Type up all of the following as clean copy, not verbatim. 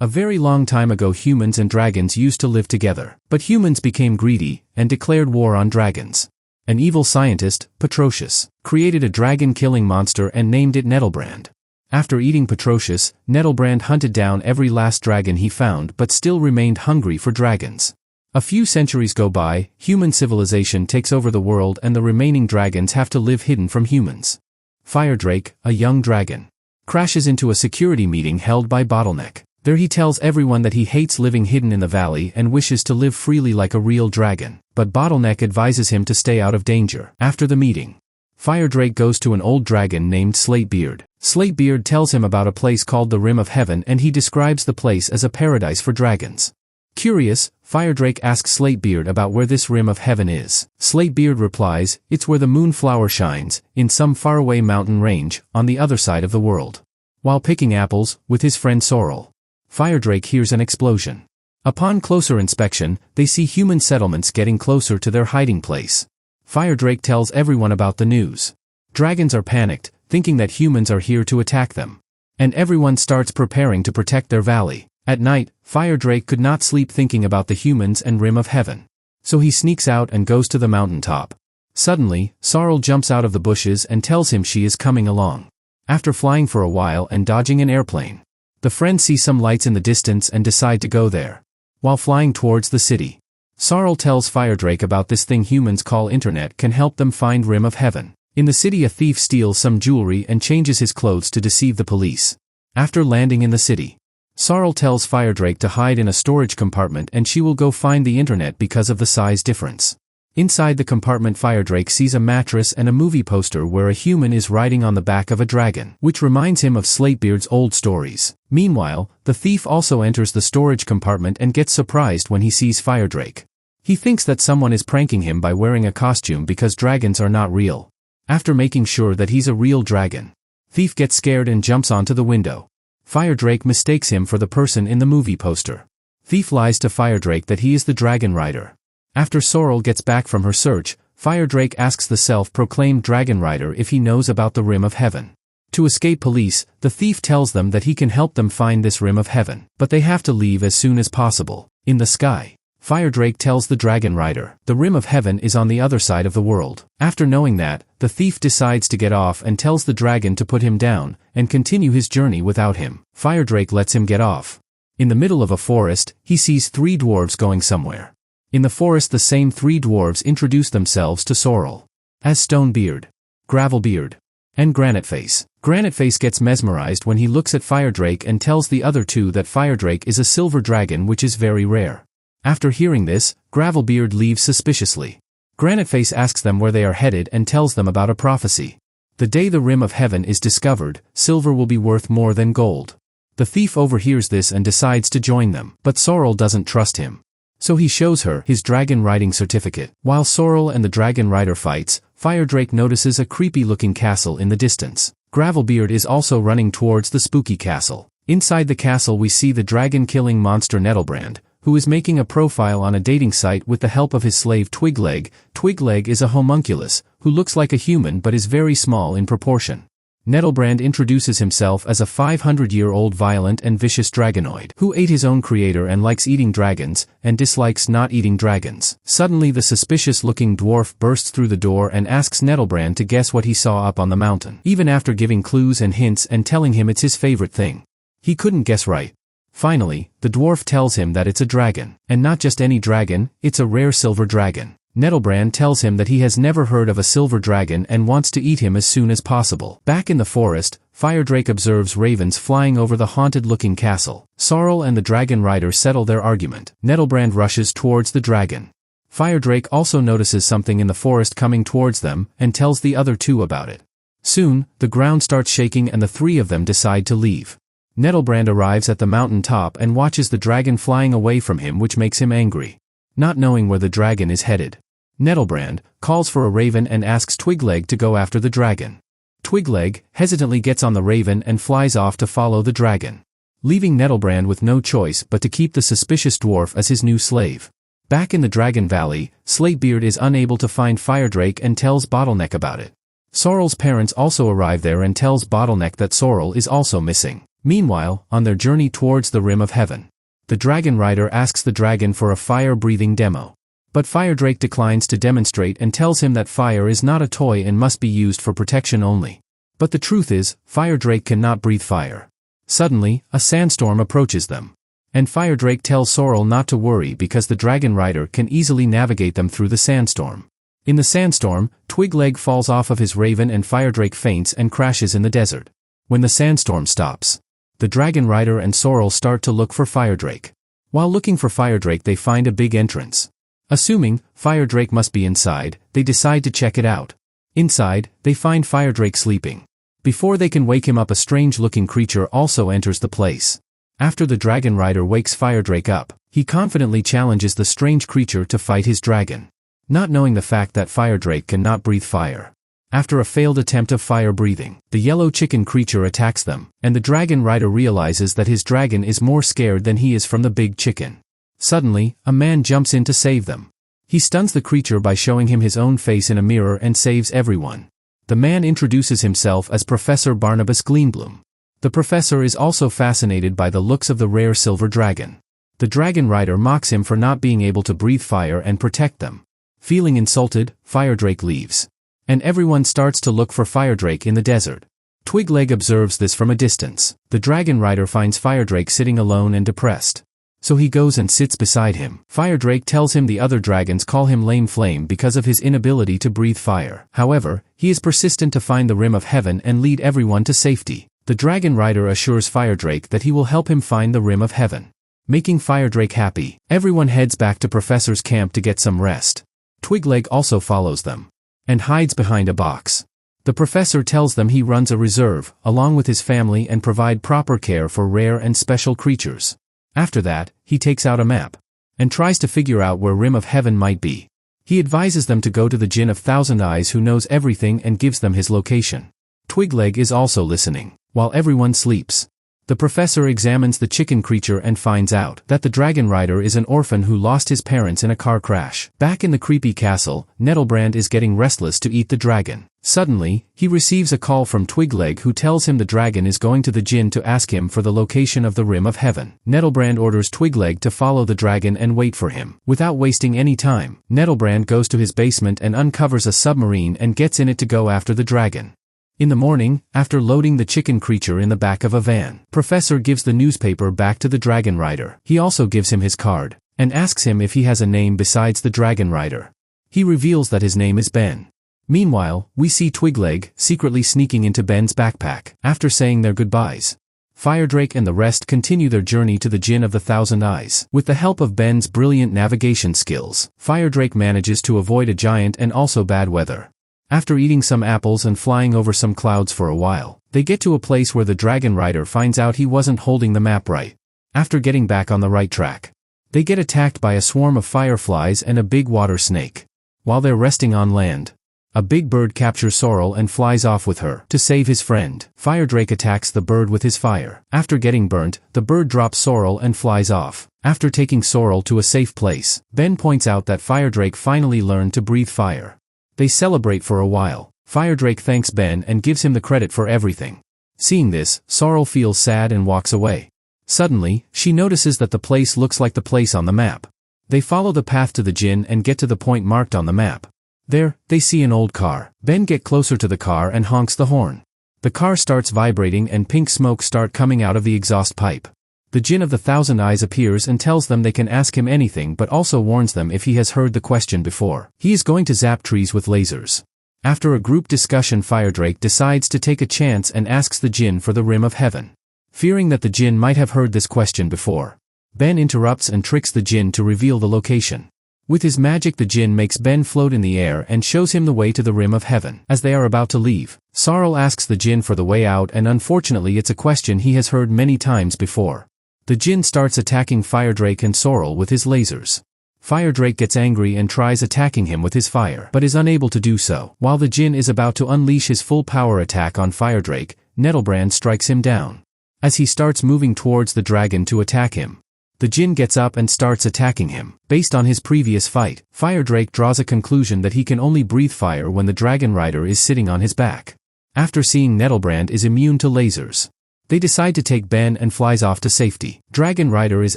A very long time ago humans and dragons used to live together, but humans became greedy and declared war on dragons. An evil scientist, Patrocius, created a dragon-killing monster and named it Nettlebrand. After eating Patrocius, Nettlebrand hunted down every last dragon he found but still remained hungry for dragons. A few centuries go by, human civilization takes over the world and the remaining dragons have to live hidden from humans. Firedrake, a young dragon, crashes into a security meeting held by Bottleneck. There he tells everyone that he hates living hidden in the valley and wishes to live freely like a real dragon, but Bottleneck advises him to stay out of danger. After the meeting, Firedrake goes to an old dragon named Slatebeard. Slatebeard tells him about a place called the Rim of Heaven and he describes the place as a paradise for dragons. Curious, Firedrake asks Slatebeard about where this Rim of Heaven is. Slatebeard replies, it's where the moonflower shines, in some faraway mountain range, on the other side of the world. While picking apples, with his friend Sorrel, Firedrake hears an explosion. Upon closer inspection, they see human settlements getting closer to their hiding place. Firedrake tells everyone about the news. Dragons are panicked, thinking that humans are here to attack them. And everyone starts preparing to protect their valley. At night, Firedrake could not sleep thinking about the humans and Rim of Heaven. So he sneaks out and goes to the mountaintop. Suddenly, Sorrel jumps out of the bushes and tells him she is coming along. After flying for a while and dodging an airplane, the friends see some lights in the distance and decide to go there. While flying towards the city, Sorrel tells Firedrake about this thing humans call internet can help them find Rim of Heaven. In the city a thief steals some jewelry and changes his clothes to deceive the police. After landing in the city, Sorrel tells Firedrake to hide in a storage compartment and she will go find the internet because of the size difference. Inside the compartment Firedrake sees a mattress and a movie poster where a human is riding on the back of a dragon, which reminds him of Slatebeard's old stories. Meanwhile, the thief also enters the storage compartment and gets surprised when he sees Firedrake. He thinks that someone is pranking him by wearing a costume because dragons are not real. After making sure that he's a real dragon, thief gets scared and jumps onto the window. Firedrake mistakes him for the person in the movie poster. Thief lies to Firedrake that he is the Drachenreiter. After Sorrel gets back from her search, Firedrake asks the self-proclaimed Drachenreiter if he knows about the Rim of Heaven. To escape police, the thief tells them that he can help them find this Rim of Heaven, but they have to leave as soon as possible. In the sky, Firedrake tells the Drachenreiter, the Rim of Heaven is on the other side of the world. After knowing that, the thief decides to get off and tells the dragon to put him down, and continue his journey without him. Firedrake lets him get off. In the middle of a forest, he sees three dwarves going somewhere. In the forest the same three dwarves introduce themselves to Sorrel as Stonebeard, Gravelbeard, and Graniteface. Graniteface gets mesmerized when he looks at Firedrake and tells the other two that Firedrake is a silver dragon which is very rare. After hearing this, Gravelbeard leaves suspiciously. Graniteface asks them where they are headed and tells them about a prophecy. The day the Rim of Heaven is discovered, silver will be worth more than gold. The thief overhears this and decides to join them, but Sorrel doesn't trust him. So he shows her his dragon riding certificate. While Sorrel and the Drachenreiter fights, Firedrake notices a creepy-looking castle in the distance. Gravelbeard is also running towards the spooky castle. Inside the castle we see the dragon-killing monster Nettlebrand, who is making a profile on a dating site with the help of his slave Twigleg. Twigleg is a homunculus, who looks like a human but is very small in proportion. Nettlebrand introduces himself as a 500-year-old violent and vicious dragonoid who ate his own creator and likes eating dragons, and dislikes not eating dragons. Suddenly the suspicious-looking dwarf bursts through the door and asks Nettlebrand to guess what he saw up on the mountain, even after giving clues and hints and telling him it's his favorite thing. He couldn't guess right. Finally, the dwarf tells him that it's a dragon, and not just any dragon, it's a rare silver dragon. Nettlebrand tells him that he has never heard of a silver dragon and wants to eat him as soon as possible. Back in the forest, Firedrake observes ravens flying over the haunted-looking castle. Sorrel and the Drachenreiter settle their argument. Nettlebrand rushes towards the dragon. Firedrake also notices something in the forest coming towards them, and tells the other two about it. Soon, the ground starts shaking and the three of them decide to leave. Nettlebrand arrives at the mountain top and watches the dragon flying away from him, which makes him angry. Not knowing where the dragon is headed, Nettlebrand calls for a raven and asks Twigleg to go after the dragon. Twigleg hesitantly gets on the raven and flies off to follow the dragon, leaving Nettlebrand with no choice but to keep the suspicious dwarf as his new slave. Back in the Dragon Valley, Slatebeard is unable to find Firedrake and tells Bottleneck about it. Sorrel's parents also arrive there and tells Bottleneck that Sorrel is also missing. Meanwhile, on their journey towards the rim of heaven, the Drachenreiter asks the dragon for a fire-breathing demo. But Firedrake declines to demonstrate and tells him that fire is not a toy and must be used for protection only. But the truth is, Firedrake cannot breathe fire. Suddenly, a sandstorm approaches them. And Firedrake tells Sorrel not to worry because the Drachenreiter can easily navigate them through the sandstorm. In the sandstorm, Twigleg falls off of his raven and Firedrake faints and crashes in the desert. When the sandstorm stops, the Drachenreiter and Sorrel start to look for Firedrake. While looking for Firedrake, they find a big entrance. Assuming Firedrake must be inside, they decide to check it out. Inside, they find Firedrake sleeping. Before they can wake him up, a strange-looking creature also enters the place. After the Drachenreiter wakes Firedrake up, he confidently challenges the strange creature to fight his dragon, not knowing the fact that Firedrake cannot breathe fire. After a failed attempt of fire breathing, the yellow chicken creature attacks them, and the Drachenreiter realizes that his dragon is more scared than he is from the big chicken. Suddenly, a man jumps in to save them. He stuns the creature by showing him his own face in a mirror and saves everyone. The man introduces himself as Professor Barnabas Greenbloom. The professor is also fascinated by the looks of the rare silver dragon. The Drachenreiter mocks him for not being able to breathe fire and protect them. Feeling insulted, Firedrake leaves. And everyone starts to look for Firedrake in the desert. Twigleg observes this from a distance. The Drachenreiter finds Firedrake sitting alone and depressed. So he goes and sits beside him. Firedrake tells him the other dragons call him Lame Flame because of his inability to breathe fire. However, he is persistent to find the rim of heaven and lead everyone to safety. The Drachenreiter assures Firedrake that he will help him find the rim of heaven. Making Firedrake happy, everyone heads back to Professor's camp to get some rest. Twigleg also follows them and hides behind a box. The professor tells them he runs a reserve, along with his family, and provide proper care for rare and special creatures. After that, he takes out a map and tries to figure out where Rim of Heaven might be. He advises them to go to the Djinn of Thousand Eyes, who knows everything and gives them his location. Twigleg is also listening, while everyone sleeps. The professor examines the chicken creature and finds out that the Drachenreiter is an orphan who lost his parents in a car crash. Back in the creepy castle, Nettlebrand is getting restless to eat the dragon. Suddenly, he receives a call from Twigleg, who tells him the dragon is going to the Djinn to ask him for the location of the Rim of Heaven. Nettlebrand orders Twigleg to follow the dragon and wait for him. Without wasting any time, Nettlebrand goes to his basement and uncovers a submarine and gets in it to go after the dragon. In the morning, after loading the chicken creature in the back of a van, Professor gives the newspaper back to the Drachenreiter. He also gives him his card and asks him if he has a name besides the Drachenreiter. He reveals that his name is Ben. Meanwhile, we see Twigleg secretly sneaking into Ben's backpack. After saying their goodbyes, Firedrake and the rest continue their journey to the Djinn of the Thousand Eyes. With the help of Ben's brilliant navigation skills, Firedrake manages to avoid a giant and also bad weather. After eating some apples and flying over some clouds for a while, they get to a place where the Drachenreiter finds out he wasn't holding the map right. After getting back on the right track, they get attacked by a swarm of fireflies and a big water snake. While they're resting on land, a big bird captures Sorrel and flies off with her to save his friend. Firedrake attacks the bird with his fire. After getting burnt, the bird drops Sorrel and flies off. After taking Sorrel to a safe place, Ben points out that Firedrake finally learned to breathe fire. They celebrate for a while. Firedrake thanks Ben and gives him the credit for everything. Seeing this, Sorrel feels sad and walks away. Suddenly, she notices that the place looks like the place on the map. They follow the path to the Djinn and get to the point marked on the map. There, they see an old car. Ben gets closer to the car and honks the horn. The car starts vibrating and pink smoke starts coming out of the exhaust pipe. The Djinn of the Thousand Eyes appears and tells them they can ask him anything, but also warns them if he has heard the question before. He is going to zap trees with lasers. After a group discussion, Firedrake decides to take a chance and asks the Djinn for the Rim of Heaven. Fearing that the Djinn might have heard this question before, Ben interrupts and tricks the Djinn to reveal the location. With his magic, the Djinn makes Ben float in the air and shows him the way to the Rim of Heaven. As they are about to leave, Sorrel asks the Djinn for the way out, and unfortunately it's a question he has heard many times before. The Djinn starts attacking Firedrake and Sorrel with his lasers. Firedrake gets angry and tries attacking him with his fire, but is unable to do so. While the Djinn is about to unleash his full power attack on Firedrake, Nettlebrand strikes him down. As he starts moving towards the dragon to attack him, the Djinn gets up and starts attacking him. Based on his previous fight, Firedrake draws a conclusion that he can only breathe fire when the Drachenreiter is sitting on his back. After seeing Nettlebrand is immune to lasers, They decide to take Ben and flies off to safety. Drachenreiter is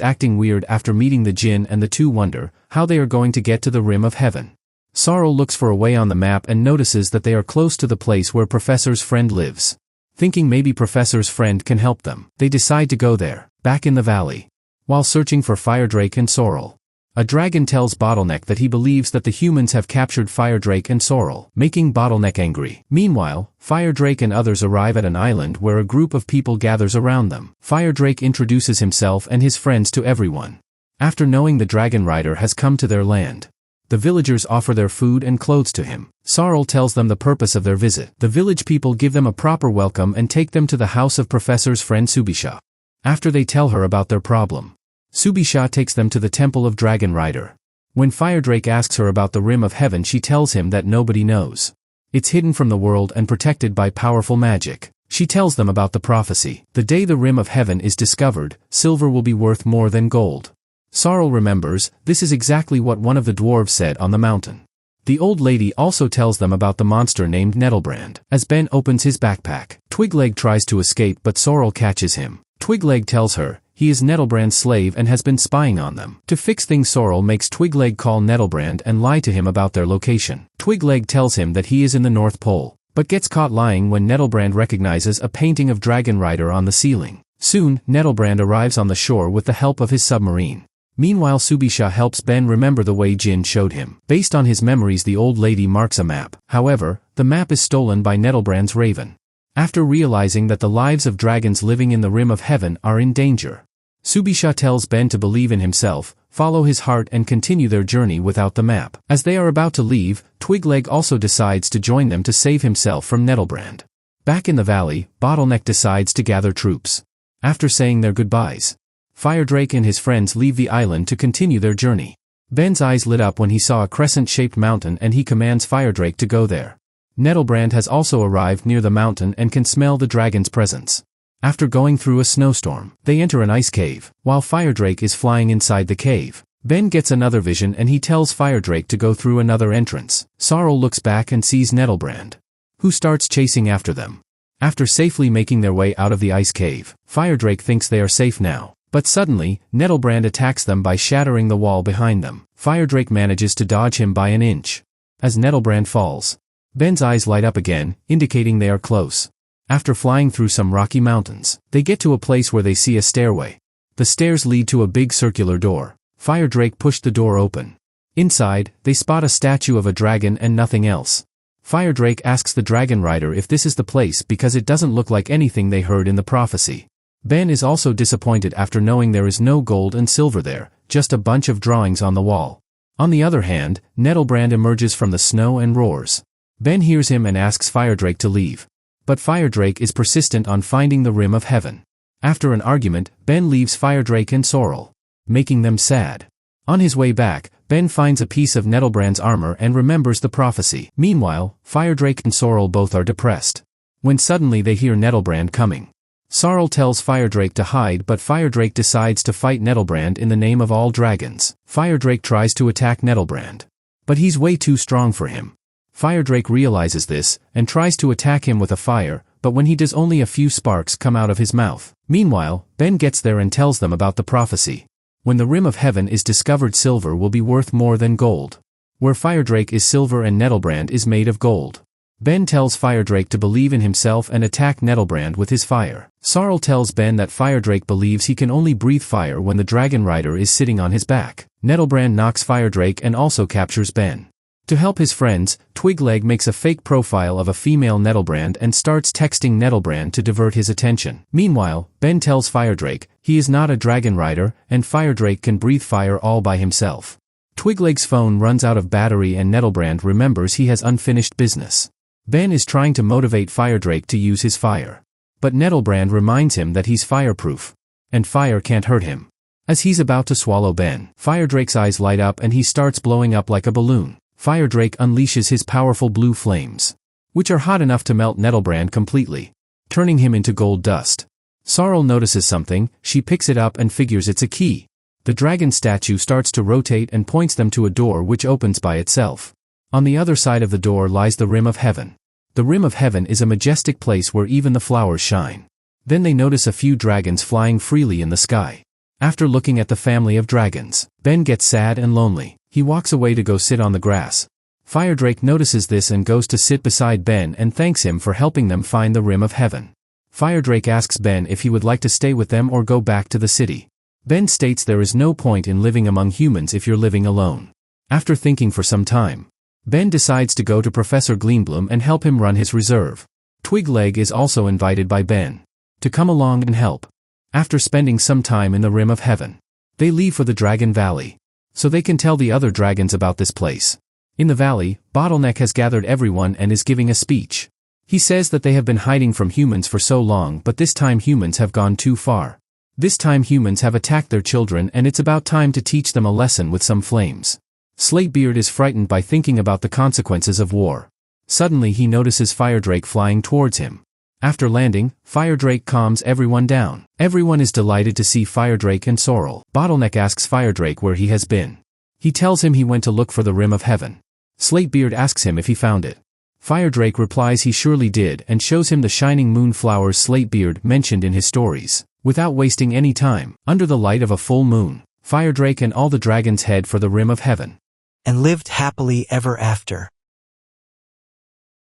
acting weird after meeting the djinn and the two wonder how they are going to get to the rim of heaven. Sorrel looks for a way on the map and notices that they are close to the place where Professor's friend lives. Thinking maybe Professor's friend can help them, they decide to go there, back in the valley. While searching for Firedrake and Sorrel, a dragon tells Bottleneck that he believes that the humans have captured Firedrake and Sorrel, making Bottleneck angry. Meanwhile, Firedrake and others arrive at an island where a group of people gathers around them. Firedrake introduces himself and his friends to everyone. After knowing the Drachenreiter has come to their land, the villagers offer their food and clothes to him. Sorrel tells them the purpose of their visit. The village people give them a proper welcome and take them to the house of Professor's friend Subisha. After they tell her about their problem, Subisha takes them to the temple of Drachenreiter. When Firedrake asks her about the rim of heaven, she tells him that nobody knows. It's hidden from the world and protected by powerful magic. She tells them about the prophecy. The day the rim of heaven is discovered, silver will be worth more than gold. Sorrel remembers, this is exactly what one of the dwarves said on the mountain. The old lady also tells them about the monster named Nettlebrand. As Ben opens his backpack, Twigleg tries to escape but Sorrel catches him. Twigleg tells her he is Nettlebrand's slave and has been spying on them. To fix things, Sorrel makes Twigleg call Nettlebrand and lie to him about their location. Twigleg tells him that he is in the North Pole, but gets caught lying when Nettlebrand recognizes a painting of Drachenreiter on the ceiling. Soon, Nettlebrand arrives on the shore with the help of his submarine. Meanwhile, Subisha helps Ben remember the way Jinn showed him. Based on his memories, the old lady marks a map. However, the map is stolen by Nettlebrand's raven. After realizing that the lives of dragons living in the rim of heaven are in danger, Subisha tells Ben to believe in himself, follow his heart and continue their journey without the map. As they are about to leave, Twigleg also decides to join them to save himself from Nettlebrand. Back in the valley, Bottleneck decides to gather troops. After saying their goodbyes, Firedrake and his friends leave the island to continue their journey. Ben's eyes lit up when he saw a crescent-shaped mountain and he commands Firedrake to go there. Nettlebrand has also arrived near the mountain and can smell the dragon's presence. After going through a snowstorm, they enter an ice cave. While Firedrake is flying inside the cave, Ben gets another vision and he tells Firedrake to go through another entrance. Sorrel looks back and sees Nettlebrand, who starts chasing after them. After safely making their way out of the ice cave, Firedrake thinks they are safe now. But suddenly, Nettlebrand attacks them by shattering the wall behind them. Firedrake manages to dodge him by an inch. As Nettlebrand falls, Ben's eyes light up again, indicating they are close. After flying through some rocky mountains, they get to a place where they see a stairway. The stairs lead to a big circular door. Firedrake pushed the door open. Inside, they spot a statue of a dragon and nothing else. Firedrake asks the Drachenreiter if this is the place because it doesn't look like anything they heard in the prophecy. Ben is also disappointed after knowing there is no gold and silver there, just a bunch of drawings on the wall. On the other hand, Nettlebrand emerges from the snow and roars. Ben hears him and asks Firedrake to leave. But Firedrake is persistent on finding the rim of heaven. After an argument, Ben leaves Firedrake and Sorrel, making them sad. On his way back, Ben finds a piece of Nettlebrand's armor and remembers the prophecy. Meanwhile, Firedrake and Sorrel both are depressed, when suddenly they hear Nettlebrand coming. Sorrel tells Firedrake to hide but Firedrake decides to fight Nettlebrand in the name of all dragons. Firedrake tries to attack Nettlebrand, but he's way too strong for him. Firedrake realizes this, and tries to attack him with a fire, but when he does only a few sparks come out of his mouth. Meanwhile, Ben gets there and tells them about the prophecy. When the rim of heaven is discovered, silver will be worth more than gold. Where Firedrake is silver and Nettlebrand is made of gold. Ben tells Firedrake to believe in himself and attack Nettlebrand with his fire. Sorrel tells Ben that Firedrake believes he can only breathe fire when the Drachenreiter is sitting on his back. Nettlebrand knocks Firedrake and also captures Ben. To help his friends, Twigleg makes a fake profile of a female Nettlebrand and starts texting Nettlebrand to divert his attention. Meanwhile, Ben tells Firedrake he is not a Drachenreiter and Firedrake can breathe fire all by himself. Twigleg's phone runs out of battery and Nettlebrand remembers he has unfinished business. Ben is trying to motivate Firedrake to use his fire, but Nettlebrand reminds him that he's fireproof, and fire can't hurt him. As he's about to swallow Ben, Firedrake's eyes light up and he starts blowing up like a balloon. Firedrake unleashes his powerful blue flames, which are hot enough to melt Nettlebrand completely, turning him into gold dust. Sorrel notices something, she picks it up and figures it's a key. The dragon statue starts to rotate and points them to a door which opens by itself. On the other side of the door lies the Rim of Heaven. The Rim of Heaven is a majestic place where even the flowers shine. Then they notice a few dragons flying freely in the sky. After looking at the family of dragons, Ben gets sad and lonely. He walks away to go sit on the grass. Firedrake notices this and goes to sit beside Ben and thanks him for helping them find the Rim of Heaven. Firedrake asks Ben if he would like to stay with them or go back to the city. Ben states there is no point in living among humans if you're living alone. After thinking for some time, Ben decides to go to Professor Greenbloom and help him run his reserve. Twigleg is also invited by Ben to come along and help. After spending some time in the Rim of Heaven, they leave for the Dragon Valley, so they can tell the other dragons about this place. In the valley, Bottleneck has gathered everyone and is giving a speech. He says that they have been hiding from humans for so long, but this time humans have gone too far. This time humans have attacked their children and it's about time to teach them a lesson with some flames. Slatebeard is frightened by thinking about the consequences of war. Suddenly he notices Firedrake flying towards him. After landing, Firedrake calms everyone down. Everyone is delighted to see Firedrake and Sorrel. Bottleneck asks Firedrake where he has been. He tells him he went to look for the Rim of Heaven. Slatebeard asks him if he found it. Firedrake replies he surely did and shows him the shining moon flowers Slatebeard mentioned in his stories. Without wasting any time, under the light of a full moon, Firedrake and all the dragons head for the Rim of Heaven. And lived happily ever after.